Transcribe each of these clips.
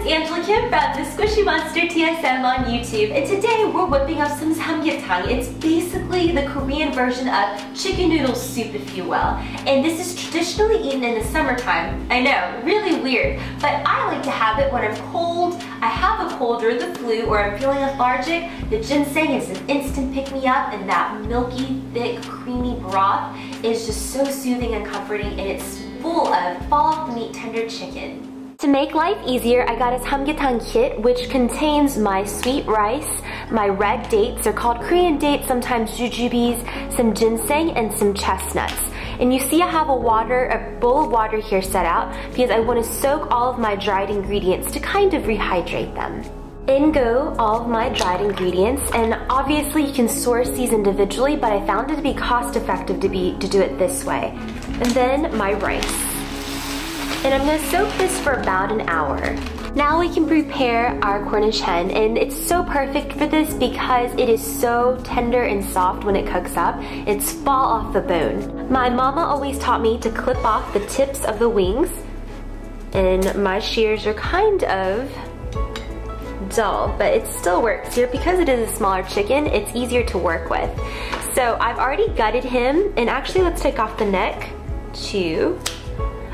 it's Angela Kim from the Squishy Monster TSM on YouTube, and today we're whipping up some Sam-gye-tang. It's basically the Korean version of chicken noodle soup, if you will. And this is traditionally eaten in the summertime. I know, really weird, but I like to have it when I'm cold, I have a cold or the flu, or I'm feeling lethargic. The ginseng is an instant pick-me-up, and that milky, thick, creamy broth is just so soothing and comforting, and it's full of fall-off-the-meat tender chicken. To make life easier, I got a Sam-gye-tang kit, which contains my sweet rice, my red dates, they're called Korean dates, sometimes jujubes, some ginseng, and some chestnuts. And you see I have a bowl of water here set out because I want to soak all of my dried ingredients to kind of rehydrate them. In go all of my dried ingredients, and obviously you can source these individually, but I found it to be cost effective to do it this way. And then my rice. And I'm gonna soak this for about an hour. Now we can prepare our Cornish hen, and it's so perfect for this because it is so tender and soft when it cooks up. It's fall off the bone. My mama always taught me to clip off the tips of the wings, and my shears are kind of dull, but it still works here because it is a smaller chicken. It's easier to work with. So I've already gutted him, and actually let's take off the neck too.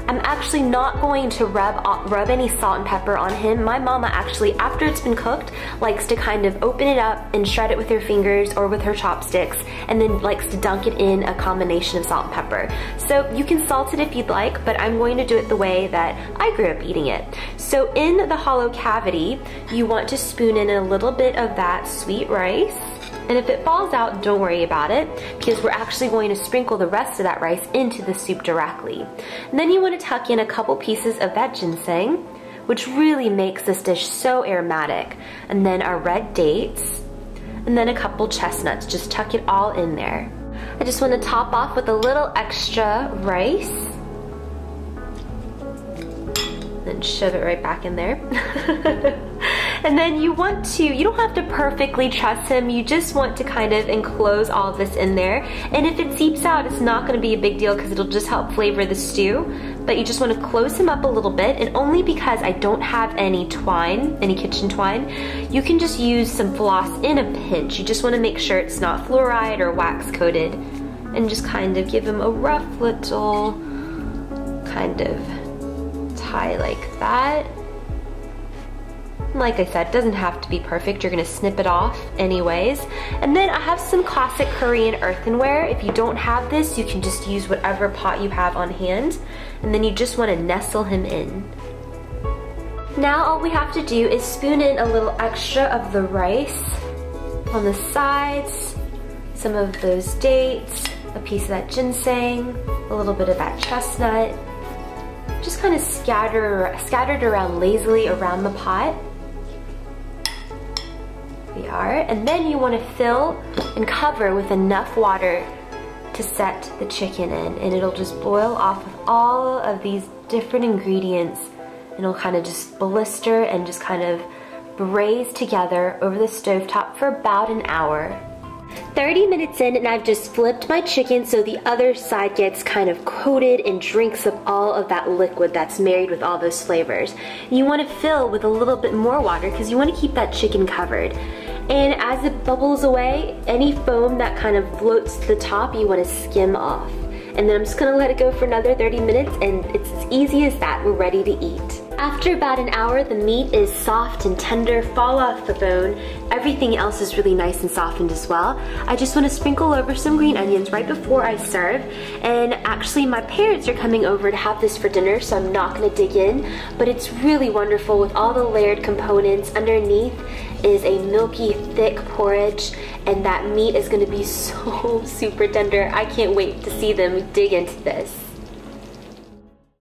I'm actually not going to rub any salt and pepper on him. My mama actually, after it's been cooked, likes to kind of open it up and shred it with her fingers or with her chopsticks, and then likes to dunk it in a combination of salt and pepper. So you can salt it if you'd like, but I'm going to do it the way that I grew up eating it. So in the hollow cavity, you want to spoon in a little bit of that sweet rice. And if it falls out, don't worry about it, because we're actually going to sprinkle the rest of that rice into the soup directly. And then you want to tuck in a couple pieces of that ginseng, which really makes this dish so aromatic. And then our red dates, and then a couple chestnuts. Just tuck it all in there. I just want to top off with a little extra rice. And shove it right back in there. And then you don't have to perfectly truss him, you just want to kind of enclose all of this in there. And if it seeps out, it's not gonna be a big deal because it'll just help flavor the stew. But you just wanna close him up a little bit, and only because I don't have any twine, any kitchen twine, you can just use some floss in a pinch. You just wanna make sure it's not fluoride or wax coated, and just kind of give him a rough little kind of tie like that. Like I said, it doesn't have to be perfect. You're gonna snip it off anyways. And then I have some classic Korean earthenware. If you don't have this, you can just use whatever pot you have on hand. And then you just wanna nestle him in. Now all we have to do is spoon in a little extra of the rice on the sides, some of those dates, a piece of that ginseng, a little bit of that chestnut. Just kind of scattered around lazily around the pot. We are, and then you want to fill and cover with enough water to set the chicken in, and it'll just boil off of all of these different ingredients, and it'll kind of just blister and just kind of braise together over the stovetop for about an hour. 30 minutes in, and I've just flipped my chicken so the other side gets kind of coated and drinks up all of that liquid that's married with all those flavors. You want to fill with a little bit more water because you want to keep that chicken covered. And as it bubbles away, any foam that kind of floats to the top, you want to skim off. And then I'm just gonna let it go for another 30 minutes, and it's as easy as that. We're ready to eat. After about an hour, the meat is soft and tender, fall off the bone. Everything else is really nice and softened as well. I just want to sprinkle over some green onions right before I serve. And actually my parents are coming over to have this for dinner, so I'm not gonna dig in, but it's really wonderful with all the layered components. Underneath is a milky, thick porridge, and that meat is gonna be so super tender. I can't wait to see them dig into this.